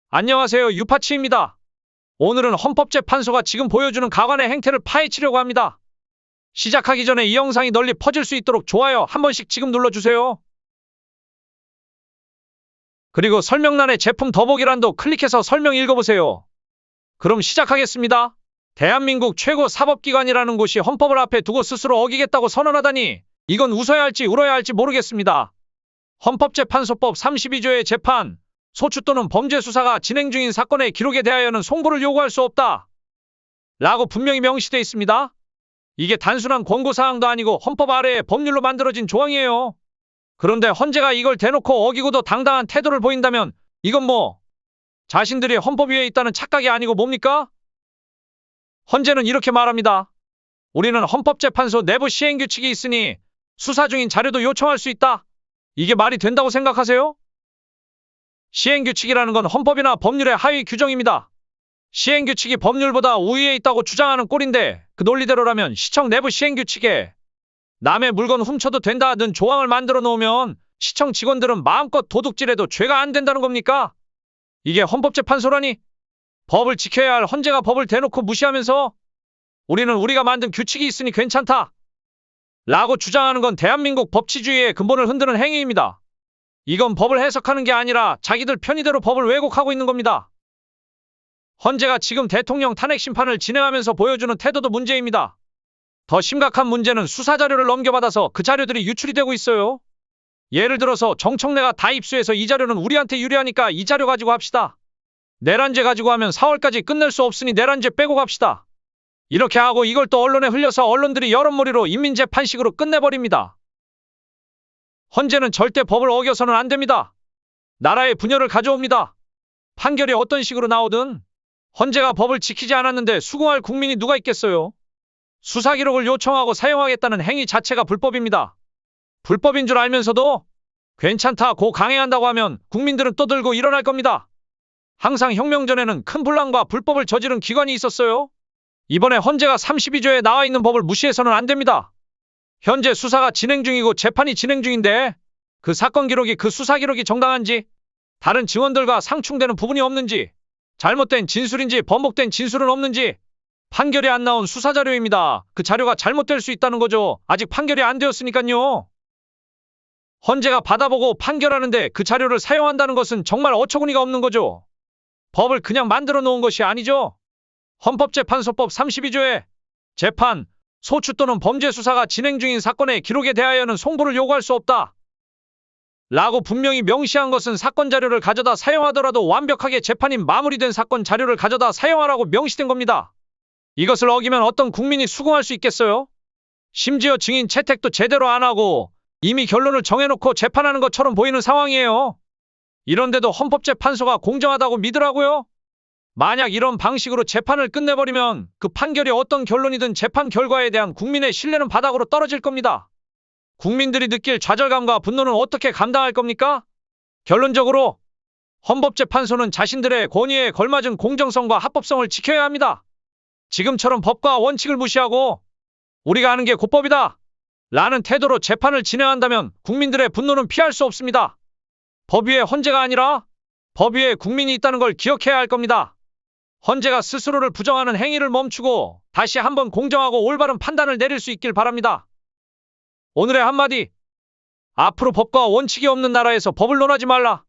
안녕하세요. 유파치입니다. 오늘은 헌법재판소가 지금 보여주는 가관의 행태를 파헤치려고 합니다. 시작하기 전에 이 영상이 널리 퍼질 수 있도록 좋아요 한 번씩 지금 눌러주세요. 그리고 설명란에 제품 더보기란도 클릭해서 설명 읽어보세요. 그럼 시작하겠습니다. 대한민국 최고 사법기관이라는 곳이 헌법을 앞에 두고 스스로 어기겠다고 선언하다니 이건 웃어야 할지 울어야 할지 모르겠습니다. 헌법재판소법 32조의 재판, 소추 또는 범죄 수사가 진행 중인 사건의 기록에 대하여는 송부를 요구할 수 없다 라고 분명히 명시되어 있습니다. 이게 단순한 권고사항도 아니고 헌법 아래의 법률로 만들어진 조항이에요. 그런데 헌재가 이걸 대놓고 어기고도 당당한 태도를 보인다면 이건 뭐 자신들이 헌법 위에 있다는 착각이 아니고 뭡니까? 헌재는 이렇게 말합니다. 우리는 헌법재판소 내부 시행규칙이 있으니 수사 중인 자료도 요청할 수 있다. 이게 말이 된다고 생각하세요? 시행규칙이라는 건 헌법이나 법률의 하위 규정입니다. 시행규칙이 법률보다 우위에 있다고 주장하는 꼴인데 그 논리대로라면 시청 내부 시행규칙에 남의 물건 훔쳐도 된다는 조항을 만들어 놓으면 시청 직원들은 마음껏 도둑질해도 죄가 안 된다는 겁니까? 이게 헌법재판소라니? 법을 지켜야 할 헌재가 법을 대놓고 무시하면서 우리는 우리가 만든 규칙이 있으니 괜찮다 라고 주장하는 건 대한민국 법치주의의 근본을 흔드는 행위입니다. 이건 법을 해석하는 게 아니라 자기들 편의대로 법을 왜곡하고 있는 겁니다. 헌재가 지금 대통령 탄핵 심판을 진행하면서 보여주는 태도도 문제입니다. 더 심각한 문제는 수사자료를 넘겨받아서 그 자료들이 유출이 되고 있어요. 예를 들어서 정청래가 다 입수해서 이 자료는 우리한테 유리하니까 이 자료 가지고 합시다. 내란죄 가지고 하면 4월까지 끝낼 수 없으니 내란죄 빼고 갑시다. 이렇게 하고 이걸 또 언론에 흘려서 언론들이 여론몰이로 인민재판식으로 끝내버립니다. 헌재는 절대 법을 어겨서는 안 됩니다. 나라의 분열을 가져옵니다. 판결이 어떤 식으로 나오든 헌재가 법을 지키지 않았는데 수긍할 국민이 누가 있겠어요? 수사기록을 요청하고 사용하겠다는 행위 자체가 불법입니다. 불법인 줄 알면서도 괜찮다고 강행한다고 하면 국민들은 또 들고 일어날 겁니다. 항상 혁명 전에는 큰 분란과 불법을 저지른 기관이 있었어요. 이번에 헌재가 32조에 나와 있는 법을 무시해서는 안 됩니다. 현재 수사가 진행 중이고 재판이 진행 중인데 그 사건 기록이 그 수사 기록이 정당한지 다른 증언들과 상충되는 부분이 없는지 잘못된 진술인지 번복된 진술은 없는지 판결이 안 나온 수사 자료입니다. 그 자료가 잘못될 수 있다는 거죠. 아직 판결이 안 되었으니까요. 헌재가 받아보고 판결하는데 그 자료를 사용한다는 것은 정말 어처구니가 없는 거죠. 법을 그냥 만들어 놓은 것이 아니죠. 헌법재판소법 32조에 재판, 소추 또는 범죄 수사가 진행 중인 사건의 기록에 대하여는 송부를 요구할 수 없다 라고 분명히 명시한 것은 사건 자료를 가져다 사용하더라도 완벽하게 재판이 마무리된 사건 자료를 가져다 사용하라고 명시된 겁니다. 이것을 어기면 어떤 국민이 수긍할 수 있겠어요? 심지어 증인 채택도 제대로 안 하고 이미 결론을 정해놓고 재판하는 것처럼 보이는 상황이에요. 이런데도 헌법재판소가 공정하다고 믿으라고요? 만약 이런 방식으로 재판을 끝내버리면 그 판결이 어떤 결론이든 재판 결과에 대한 국민의 신뢰는 바닥으로 떨어질 겁니다. 국민들이 느낄 좌절감과 분노는 어떻게 감당할 겁니까? 결론적으로 헌법재판소는 자신들의 권위에 걸맞은 공정성과 합법성을 지켜야 합니다. 지금처럼 법과 원칙을 무시하고 우리가 하는 게 곧법이다 라는 태도로 재판을 진행한다면 국민들의 분노는 피할 수 없습니다. 법 위에 헌재가 아니라 법 위에 국민이 있다는 걸 기억해야 할 겁니다. 헌재가 스스로를 부정하는 행위를 멈추고 다시 한번 공정하고 올바른 판단을 내릴 수 있길 바랍니다. 오늘의 한마디. 앞으로 법과 원칙이 없는 나라에서 법을 논하지 말라.